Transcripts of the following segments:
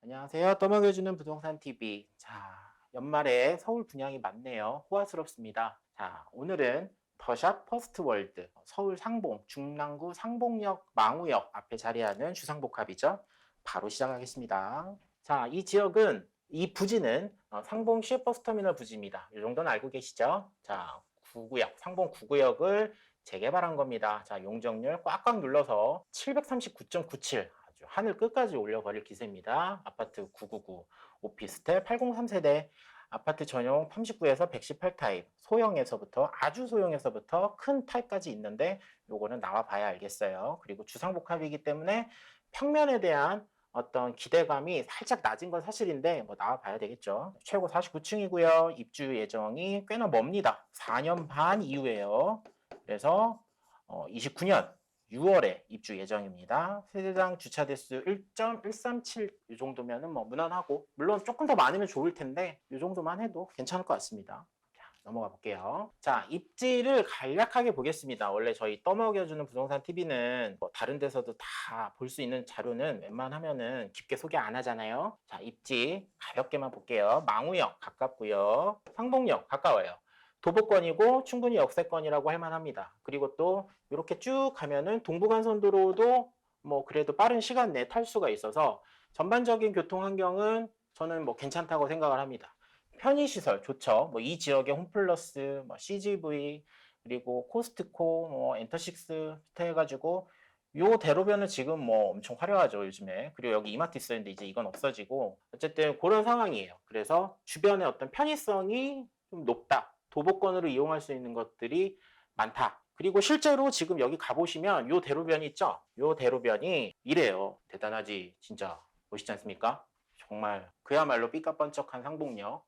안녕하세요. 떠먹여주는 부동산 TV. 자, 연말에 서울 분양이 많네요. 호화스럽습니다. 자, 오늘은 더샵 퍼스트월드 서울 상봉 중랑구 상봉역 망우역 앞에 자리하는 주상복합이죠. 바로 시작하겠습니다. 자, 이 지역은 이 부지는 상봉 시외버스터미널 부지입니다. 이 정도는 알고 계시죠? 자, 9구역 상봉 9구역을 재개발한 겁니다. 자, 용적률 꽉꽉 눌러서 739.97 하늘 끝까지 올려버릴 기세입니다. 아파트 999, 오피스텔 803세대, 아파트 전용 39에서 118 타입, 소형에서부터 아주 소형에서부터 큰 타입까지 있는데 요거는 나와봐야 알겠어요. 그리고 주상복합이기 때문에 평면에 대한 어떤 기대감이 살짝 낮은 건 사실인데 뭐 나와봐야 되겠죠. 최고 49층이고요. 입주 예정이 꽤나 멉니다. 4년 반 이후에요. 그래서 29년 6월에 입주 예정입니다. 세대당 주차 대수 1.137 이 정도면은 뭐 무난하고, 물론 조금 더 많으면 좋을 텐데 이 정도만 해도 괜찮을 것 같습니다. 자, 넘어가 볼게요. 자, 입지를 간략하게 보겠습니다. 원래 저희 떠먹여주는 부동산 TV는 뭐 다른 데서도 다 볼 수 있는 자료는 웬만하면은 깊게 소개 안 하잖아요. 자, 입지 가볍게만 볼게요. 망우역 가깝고요. 상봉역 가까워요. 도보권이고 충분히 역세권이라고 할 만합니다. 그리고 또 이렇게 쭉 가면은 동부간선도로도 뭐 그래도 빠른 시간 내에 탈 수가 있어서 전반적인 교통 환경은 저는 뭐 괜찮다고 생각을 합니다. 편의시설 좋죠. 뭐 이 지역의 홈플러스, 뭐 CGV, 그리고 코스트코, 뭐 엔터식스 해가지고 요 대로변은 지금 뭐 엄청 화려하죠 요즘에. 그리고 여기 이마트 있었는데 이제 이건 없어지고, 어쨌든 그런 상황이에요. 그래서 주변의 어떤 편의성이 좀 높다, 도보권으로 이용할 수 있는 것들이 많다. 그리고 실제로 지금 여기 가보시면 요 대로변이 있죠? 요 대로변이 이래요. 대단하지. 진짜 멋있지 않습니까? 정말 그야말로 삐까뻔쩍한 상봉역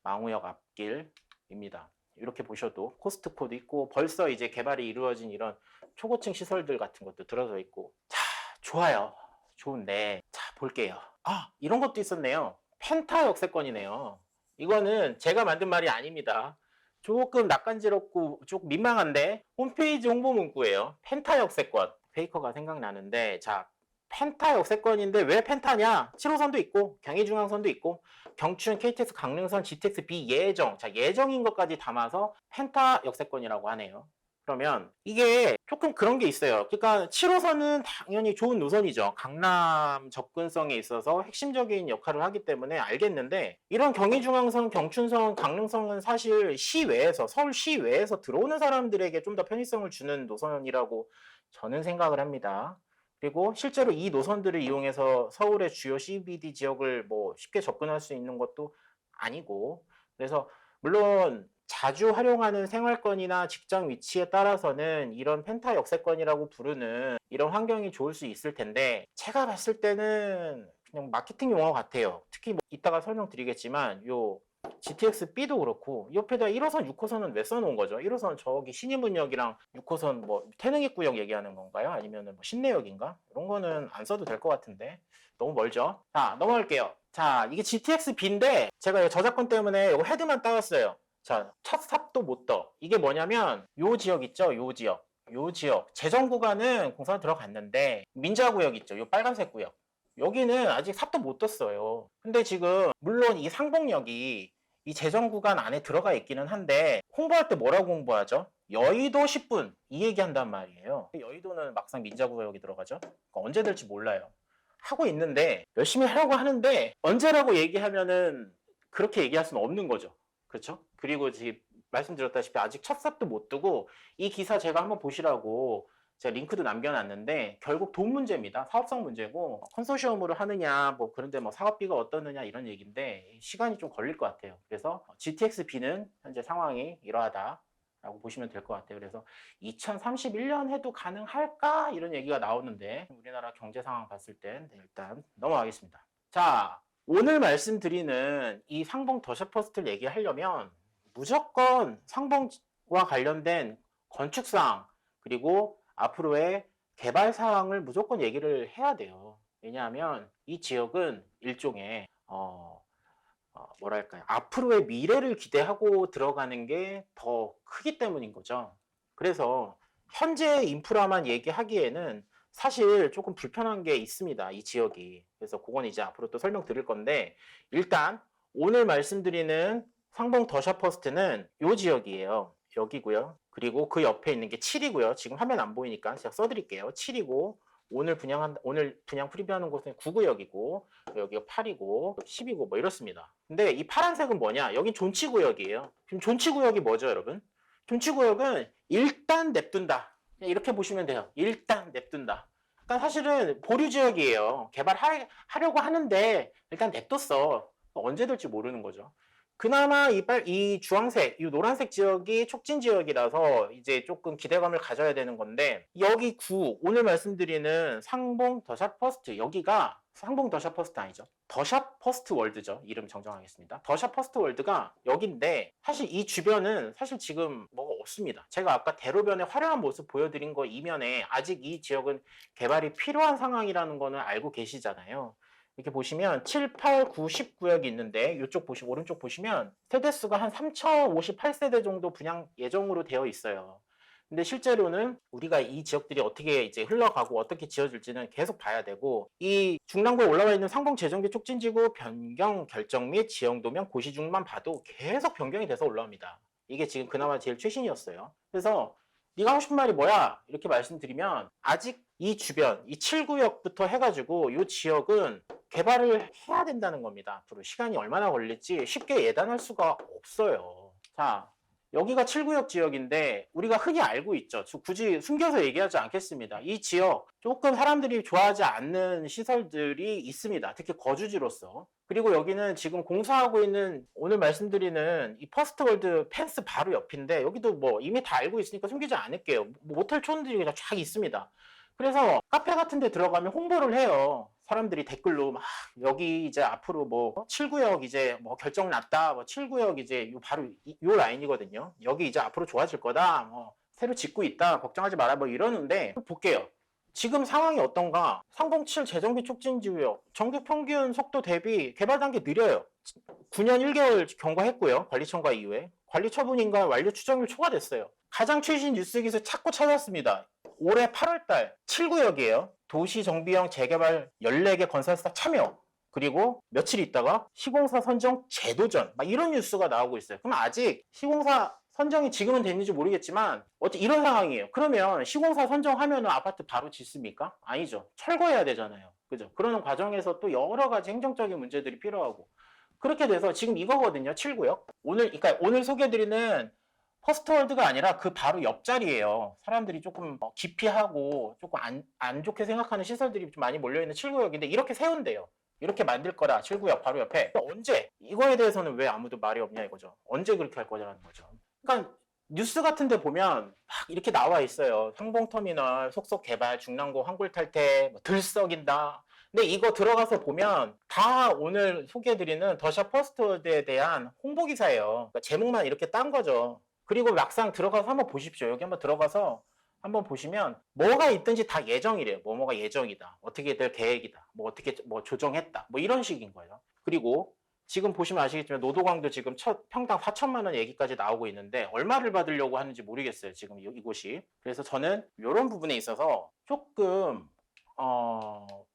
망우역 앞길입니다. 이렇게 보셔도 코스트코도 있고 벌써 이제 개발이 이루어진 이런 초고층 시설들 같은 것도 들어서 있고. 자, 좋아요. 좋은데 자, 볼게요. 아, 이런 것도 있었네요. 펜타 역세권이네요. 이거는 제가 만든 말이 아닙니다. 조금 낯간지럽고 조금 민망한데 홈페이지 홍보 문구예요. 펜타 역세권. 페이커가 생각나는데, 자, 펜타 역세권인데 왜 펜타냐? 7호선도 있고 경의중앙선도 있고 경춘, KTX, 강릉선, GTX, 비예정. 자, 예정인 것까지 담아서 펜타 역세권이라고 하네요. 그러면 이게 조금 그런 게 있어요. 그러니까 7호선은 당연히 좋은 노선이죠. 강남 접근성에 있어서 핵심적인 역할을 하기 때문에 알겠는데, 이런 경의중앙선, 경춘선, 강릉선은 사실 시외에서, 서울 시외에서 들어오는 사람들에게 좀 더 편의성을 주는 노선이라고 저는 생각을 합니다. 그리고 실제로 이 노선들을 이용해서 서울의 주요 CBD 지역을 뭐 쉽게 접근할 수 있는 것도 아니고, 그래서 물론 자주 활용하는 생활권이나 직장 위치에 따라서는 이런 펜타 역세권이라고 부르는 이런 환경이 좋을 수 있을 텐데, 제가 봤을 때는 그냥 마케팅 용어 같아요. 특히 뭐 이따가 설명드리겠지만 요 GTX-B도 그렇고 옆에다 1호선, 6호선은 왜 써놓은 거죠? 1호선 저기 신의문역이랑 6호선 뭐 태능입구역 얘기하는 건가요? 아니면은 뭐 신내역인가? 이런 거는 안 써도 될 것 같은데 너무 멀죠? 자, 넘어갈게요. 자, 이게 GTX-B인데 제가 저작권 때문에 이거 헤드만 따왔어요. 자, 첫 삽도 못 떠. 이게 뭐냐면 요 지역 있죠? 요 지역. 요 지역. 재정 구간은 공사 들어갔는데 민자구역 있죠? 요 빨간색 구역. 여기는 아직 삽도 못 떴어요. 근데 지금 물론 이 상봉역이 이 재정 구간 안에 들어가 있기는 한데 홍보할 때 뭐라고 홍보하죠? 여의도 10분 이 얘기한단 말이에요. 여의도는 막상 민자구역이 들어가죠? 그러니까 언제 될지 몰라요. 하고 있는데 열심히 하려고 하는데 언제라고 얘기하면은 그렇게 얘기할 수는 없는 거죠. 그렇죠? 그리고 지금 말씀드렸다시피 아직 첫 삽도 못 두고, 이 기사 제가 한번 보시라고 제가 링크도 남겨놨는데 결국 돈 문제입니다. 사업성 문제고, 컨소시엄으로 하느냐 뭐 그런데 뭐 사업비가 어떠느냐 이런 얘기인데 시간이 좀 걸릴 것 같아요. 그래서 GTX-B는 현재 상황이 이러하다 라고 보시면 될 것 같아요. 그래서 2031년 해도 가능할까 이런 얘기가 나오는데 우리나라 경제 상황 봤을 땐 일단 넘어가겠습니다. 자, 오늘 말씀드리는 이 상봉 더샵 퍼스트를 얘기하려면 무조건 상봉과 관련된 건축사항, 그리고 앞으로의 개발 사항을 무조건 얘기를 해야 돼요. 왜냐하면 이 지역은 일종의 뭐랄까요, 앞으로의 미래를 기대하고 들어가는 게 더 크기 때문인 거죠. 그래서 현재 인프라만 얘기하기에는 사실 조금 불편한 게 있습니다. 이 지역이. 그래서 그건 이제 앞으로 또 설명드릴 건데 일단 오늘 말씀드리는 상봉 더샵퍼스트는 이 지역이에요. 여기고요. 그리고 그 옆에 있는 게 7이고요. 지금 화면 안 보이니까 제가 써드릴게요. 7이고 오늘 분양 프리뷰하는 곳은 9구역이고 여기가 8이고 10이고 뭐 이렇습니다. 근데 이 파란색은 뭐냐? 여긴 존치구역이에요. 지금 존치구역이 뭐죠, 여러분? 존치구역은 일단 냅둔다. 그냥 이렇게 보시면 돼요. 일단 냅둔다. 그러니까 사실은 보류 지역이에요. 개발하려고 하는데 일단 냅뒀어. 언제 될지 모르는 거죠. 그나마 이 주황색, 이 노란색 지역이 촉진 지역이라서 이제 조금 기대감을 가져야 되는 건데 여기 9, 오늘 말씀드리는 상봉 더샵 퍼스트 여기가 상봉 더샵 퍼스트 아니죠. 더샵 퍼스트 월드죠. 이름 정정하겠습니다. 더샵 퍼스트 월드가 여긴데 사실 이 주변은 사실 지금 뭐가 없습니다. 제가 아까 대로변의 화려한 모습 보여드린 거 이면에 아직 이 지역은 개발이 필요한 상황이라는 거는 알고 계시잖아요. 이렇게 보시면 7, 8, 9, 10구역이 있는데 이쪽 오른쪽 보시면 세대수가 한 3058세대 정도 분양 예정으로 되어 있어요. 근데 실제로는 우리가 이 지역들이 어떻게 이제 흘러가고 어떻게 지어질지는 계속 봐야 되고 이 중랑구에 올라와 있는 상봉 재정비 촉진지구 변경 결정 및 지형도면 고시중만 봐도 계속 변경이 돼서 올라옵니다. 이게 지금 그나마 제일 최신이었어요. 그래서 네가 하고 싶은 말이 뭐야? 이렇게 말씀드리면 아직 이 주변, 이 7구역부터 해가지고 이 지역은 개발을 해야 된다는 겁니다. 앞으로 시간이 얼마나 걸릴지 쉽게 예단할 수가 없어요. 자, 여기가 7구역 지역인데 우리가 흔히 알고 있죠. 굳이 숨겨서 얘기하지 않겠습니다. 이 지역 조금 사람들이 좋아하지 않는 시설들이 있습니다. 특히 거주지로서. 그리고 여기는 지금 공사하고 있는 오늘 말씀드리는 이 퍼스트월드 펜스 바로 옆인데 여기도 뭐 이미 다 알고 있으니까 숨기지 않을게요. 모텔촌들이 그냥 쫙 있습니다. 그래서 카페 같은 데 들어가면 홍보를 해요. 사람들이 댓글로 막 여기 이제 앞으로 뭐 7구역 이제 뭐 결정 났다. 뭐 7구역 이제 바로 요 라인이거든요. 여기 이제 앞으로 좋아질 거다. 뭐 새로 짓고 있다. 걱정하지 마라. 뭐 이러는데 볼게요. 지금 상황이 어떤가? 상봉7 재정비 촉진지구역 전국 평균 속도 대비 개발 단계 느려요. 9년 1개월 경과했고요. 관리청과 이후에 관리 처분인가 완료 추정일 초과됐어요. 가장 최신 뉴스 기사 찾고 찾았습니다. 올해 8월달 7구역이에요. 도시정비형 재개발 14개 건설사 참여. 그리고 며칠 있다가 시공사 선정 제도전. 막 이런 뉴스가 나오고 있어요. 그럼 아직 시공사 선정이 지금은 됐는지 모르겠지만 이런 상황이에요. 그러면 시공사 선정하면 아파트 바로 짓습니까? 아니죠. 철거해야 되잖아요. 그죠? 그러는 과정에서 또 여러 가지 행정적인 문제들이 필요하고 그렇게 돼서 지금 이거거든요. 7구역. 그러니까 오늘 소개해드리는 퍼스트월드가 아니라 그 바로 옆자리예요. 사람들이 조금 기피하고 조금 안 좋게 생각하는 시설들이 좀 많이 몰려있는 7구역인데 이렇게 세운대요. 이렇게 만들 거라 7구역 바로 옆에. 언제? 이거에 대해서는 왜 아무도 말이 없냐 이거죠. 언제 그렇게 할 거냐는 거죠. 그러니까 뉴스 같은 데 보면 막 이렇게 나와 있어요. 상봉터미널 속속 개발 중랑구 환골탈태 뭐 들썩인다. 근데 이거 들어가서 보면 다 오늘 소개해드리는 더샵 퍼스트월드에 대한 홍보기사예요. 그러니까 제목만 이렇게 딴 거죠. 그리고 막상 들어가서 한번 보십시오. 여기 한번 들어가서 한번 보시면 뭐가 있든지 다 예정이래요. 뭐가 예정이다. 어떻게 될 계획이다. 뭐 어떻게 뭐 조정했다. 뭐 이런 식인 거예요. 그리고 지금 보시면 아시겠지만 노도광도 지금 평당 4천만 원 얘기까지 나오고 있는데 얼마를 받으려고 하는지 모르겠어요. 지금 이곳이. 그래서 저는 이런 부분에 있어서 조금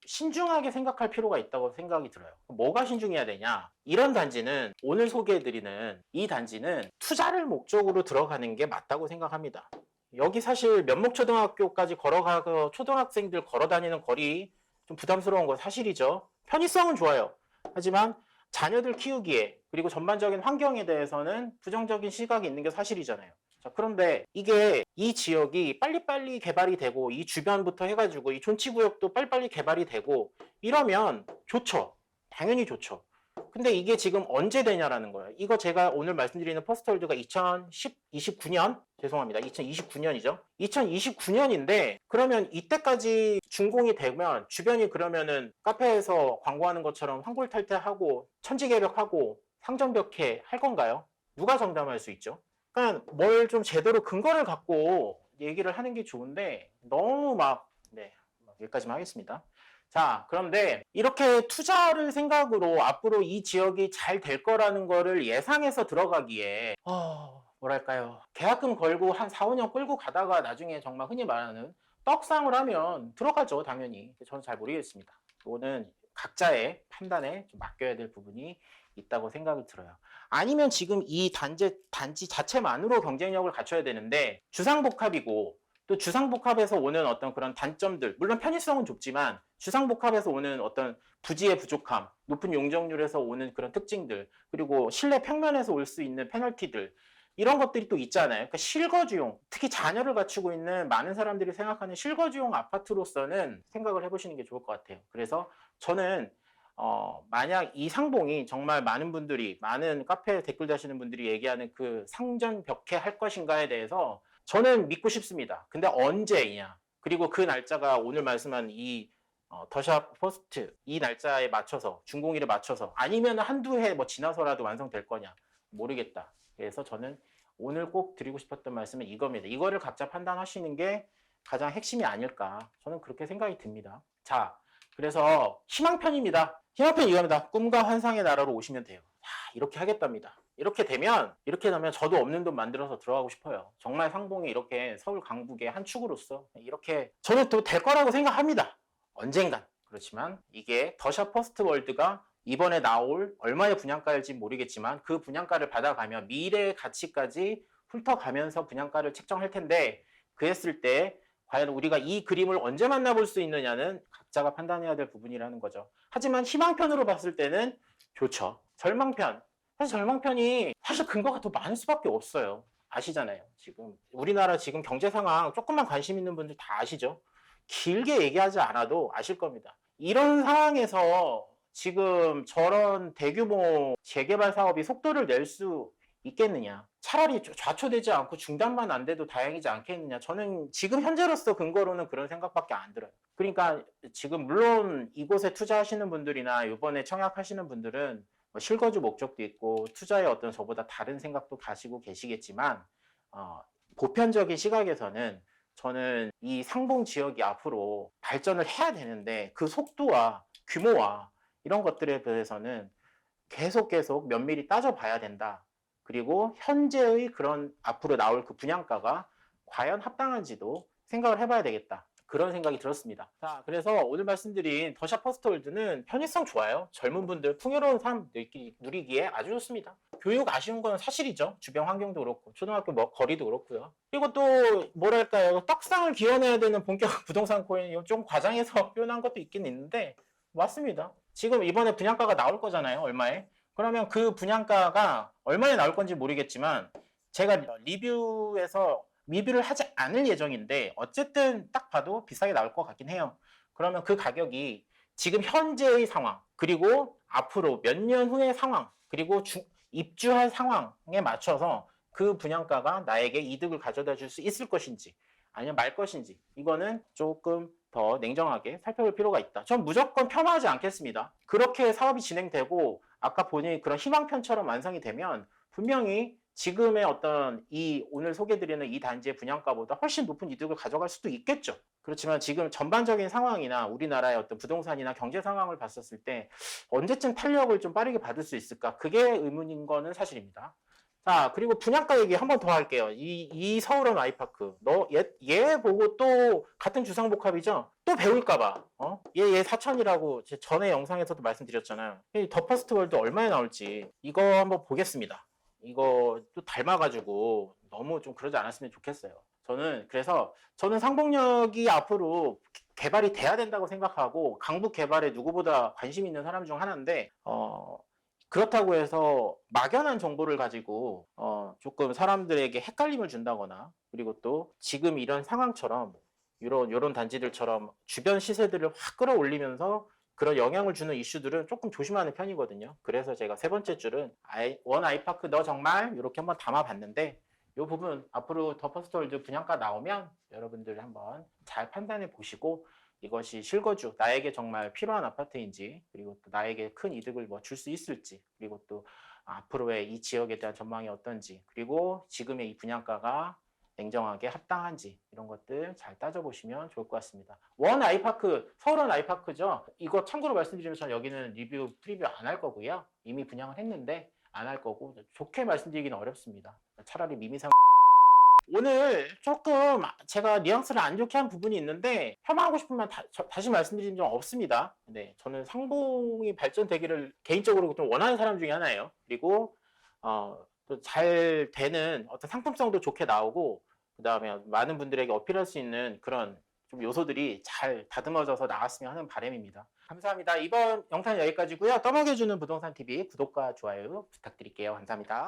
신중하게 생각할 필요가 있다고 생각이 들어요. 뭐가 신중해야 되냐? 이런 단지는 오늘 소개해드리는 이 단지는 투자를 목적으로 들어가는 게 맞다고 생각합니다. 여기 사실 면목초등학교까지 걸어가서 초등학생들 걸어다니는 거리 좀 부담스러운 건 사실이죠. 편의성은 좋아요. 하지만 자녀들 키우기에 그리고 전반적인 환경에 대해서는 부정적인 시각이 있는 게 사실이잖아요. 자, 그런데 이게 이 지역이 빨리빨리 개발이 되고 이 주변부터 해가지고 이 존치구역도 빨리빨리 개발이 되고 이러면 좋죠. 당연히 좋죠. 근데 이게 지금 언제 되냐라는 거예요. 이거 제가 오늘 말씀드리는 퍼스트월드가 2029년 죄송합니다. 2029년이죠. 2029년인데 그러면 이때까지 준공이 되면 주변이 그러면은 카페에서 광고하는 것처럼 환골탈태하고 천지개벽하고 상점벽해 할 건가요? 누가 장담할 수 있죠? 그러니까 뭘 좀 제대로 근거를 갖고 얘기를 하는 게 좋은데 너무 여기까지만 하겠습니다. 자, 그런데 이렇게 투자를 생각으로 앞으로 이 지역이 잘 될 거라는 거를 예상해서 들어가기에 뭐랄까요. 계약금 걸고 한 4, 5년 끌고 가다가 나중에 정말 흔히 말하는 떡상을 하면 들어가죠, 당연히. 저는 잘 모르겠습니다. 이거는 각자의 판단에 좀 맡겨야 될 부분이 있다고 생각이 들어요. 아니면 지금 이 단지 자체만으로 경쟁력을 갖춰야 되는데 주상복합이고 또 주상복합에서 오는 어떤 그런 단점들, 물론 편의성은 좁지만 주상복합에서 오는 어떤 부지의 부족함, 높은 용적률에서 오는 그런 특징들, 그리고 실내 평면에서 올 수 있는 페널티들, 이런 것들이 또 있잖아요. 그러니까 실거주용, 특히 자녀를 갖추고 있는 많은 사람들이 생각하는 실거주용 아파트로서는 생각을 해보시는 게 좋을 것 같아요. 그래서 저는 만약 이 상봉이 정말 많은 분들이, 많은 카페 댓글 다시는 분들이 얘기하는 그 상전벽해 할 것인가에 대해서 저는 믿고 싶습니다. 근데 언제이냐? 그리고 그 날짜가 오늘 말씀한 이 더샵 퍼스트 이 날짜에 맞춰서 준공일에 맞춰서 아니면 한두 해 뭐 지나서라도 완성될 거냐 모르겠다. 그래서 저는 오늘 꼭 드리고 싶었던 말씀은 이겁니다. 이거를 각자 판단하시는 게 가장 핵심이 아닐까. 저는 그렇게 생각이 듭니다. 자, 그래서 희망편입니다. 희망편 이겁니다. 꿈과 환상의 나라로 오시면 돼요. 이렇게 하겠답니다. 이렇게 되면 저도 없는 돈 만들어서 들어가고 싶어요. 정말 상봉이 이렇게 서울 강북의 한 축으로서 이렇게 저는 또 될 거라고 생각합니다. 언젠간. 그렇지만 이게 더샵 퍼스트 월드가 이번에 나올 얼마의 분양가일지 모르겠지만 그 분양가를 받아가면 미래의 가치까지 훑어가면서 분양가를 책정할 텐데 그랬을 때 과연 우리가 이 그림을 언제 만나볼 수 있느냐는 각자가 판단해야 될 부분이라는 거죠. 하지만 희망편으로 봤을 때는 좋죠. 절망편. 사실 절망편이 사실 근거가 더 많을 수밖에 없어요. 아시잖아요. 지금 우리나라 지금 경제 상황 조금만 관심 있는 분들 다 아시죠? 길게 얘기하지 않아도 아실 겁니다. 이런 상황에서 지금 저런 대규모 재개발 사업이 속도를 낼 수 있겠느냐? 차라리 좌초되지 않고 중단만 안 돼도 다행이지 않겠느냐? 저는 지금 현재로서 근거로는 그런 생각밖에 안 들어요. 그러니까 지금 물론 이곳에 투자하시는 분들이나 이번에 청약하시는 분들은 뭐 실거주 목적도 있고 투자의 어떤 저보다 다른 생각도 가지고 계시겠지만 보편적인 시각에서는 저는 이 상봉 지역이 앞으로 발전을 해야 되는데 그 속도와 규모와 이런 것들에 대해서는 계속 면밀히 따져봐야 된다. 그리고 현재의 그런 앞으로 나올 그 분양가가 과연 합당한지도 생각을 해봐야 되겠다. 그런 생각이 들었습니다. 자, 그래서 오늘 말씀드린 더샵 퍼스트월드는 편의성 좋아요. 젊은 분들, 풍요로운 삶 누리기에 아주 좋습니다. 교육 아쉬운 건 사실이죠. 주변 환경도 그렇고, 초등학교 뭐 거리도 그렇고요. 그리고 또 뭐랄까요, 떡상을 기원해야 되는 본격 부동산 코인 좀 과장해서 표현한 것도 있긴 있는데 맞습니다. 지금 이번에 분양가가 나올 거잖아요. 얼마에? 그러면 그 분양가가 얼마에 나올 건지 모르겠지만 제가 리뷰를 하지 않을 예정인데 어쨌든 딱 봐도 비싸게 나올 것 같긴 해요. 그러면 그 가격이 지금 현재의 상황 그리고 앞으로 몇 년 후의 상황 그리고 입주할 상황에 맞춰서 그 분양가가 나에게 이득을 가져다 줄 수 있을 것인지 아니면 말 것인지 이거는 조금 더 냉정하게 살펴볼 필요가 있다. 전 무조건 폄하하지 않겠습니다. 그렇게 사업이 진행되고 아까 보니 그런 희망편처럼 완성이 되면 분명히 지금의 어떤 이 오늘 소개드리는 이 단지의 분양가보다 훨씬 높은 이득을 가져갈 수도 있겠죠. 그렇지만 지금 전반적인 상황이나 우리나라의 어떤 부동산이나 경제 상황을 봤었을 때 언제쯤 탄력을 좀 빠르게 받을 수 있을까? 그게 의문인 거는 사실입니다. 자, 그리고 분양가 얘기 한 번 더 할게요. 이 서울원 아이파크. 얘 보고 또 같은 주상복합이죠? 또 배울까봐. 얘 4천이라고 제 전에 영상에서도 말씀드렸잖아요. 더 퍼스트 월드 얼마에 나올지 이거 한번 보겠습니다. 이거 또 닮아가지고 너무 좀 그러지 않았으면 좋겠어요. 그래서 저는 상봉역이 앞으로 개발이 돼야 된다고 생각하고 강북 개발에 누구보다 관심 있는 사람 중 하나인데 그렇다고 해서 막연한 정보를 가지고 조금 사람들에게 헷갈림을 준다거나 그리고 또 지금 이런 상황처럼 이런 단지들처럼 주변 시세들을 확 끌어올리면서 그런 영향을 주는 이슈들은 조금 조심하는 편이거든요. 그래서 제가 세 번째 줄은 원 아이파크 너 정말 이렇게 한번 담아봤는데 이 부분 앞으로 더 퍼스트월드 분양가 나오면 여러분들 한번 잘 판단해 보시고 이것이 실거주 나에게 정말 필요한 아파트인지 그리고 또 나에게 큰 이득을 뭐 줄 수 있을지 그리고 또 앞으로의 이 지역에 대한 전망이 어떤지 그리고 지금의 이 분양가가 냉정하게 합당한지 이런 것들 잘 따져보시면 좋을 것 같습니다. 원 아이파크, 서울원 아이파크죠. 이거 참고로 말씀드리면 저는 여기는 프리뷰 안 할 거고요. 이미 분양을 했는데 안 할 거고 좋게 말씀드리기는 어렵습니다. 차라리 미미상 오늘 조금 제가 뉘앙스를 안 좋게 한 부분이 있는데 폄하하고 싶으면 다시 말씀드린 적 없습니다. 네, 저는 상봉이 발전되기를 개인적으로 좀 원하는 사람 중에 하나예요. 그리고 또 잘 되는 어떤 상품성도 좋게 나오고 그다음에 많은 분들에게 어필할 수 있는 그런 좀 요소들이 잘 다듬어져서 나왔으면 하는 바람입니다. 감사합니다. 이번 영상은 여기까지고요. 떠먹여주는 부동산 TV 구독과 좋아요 부탁드릴게요. 감사합니다.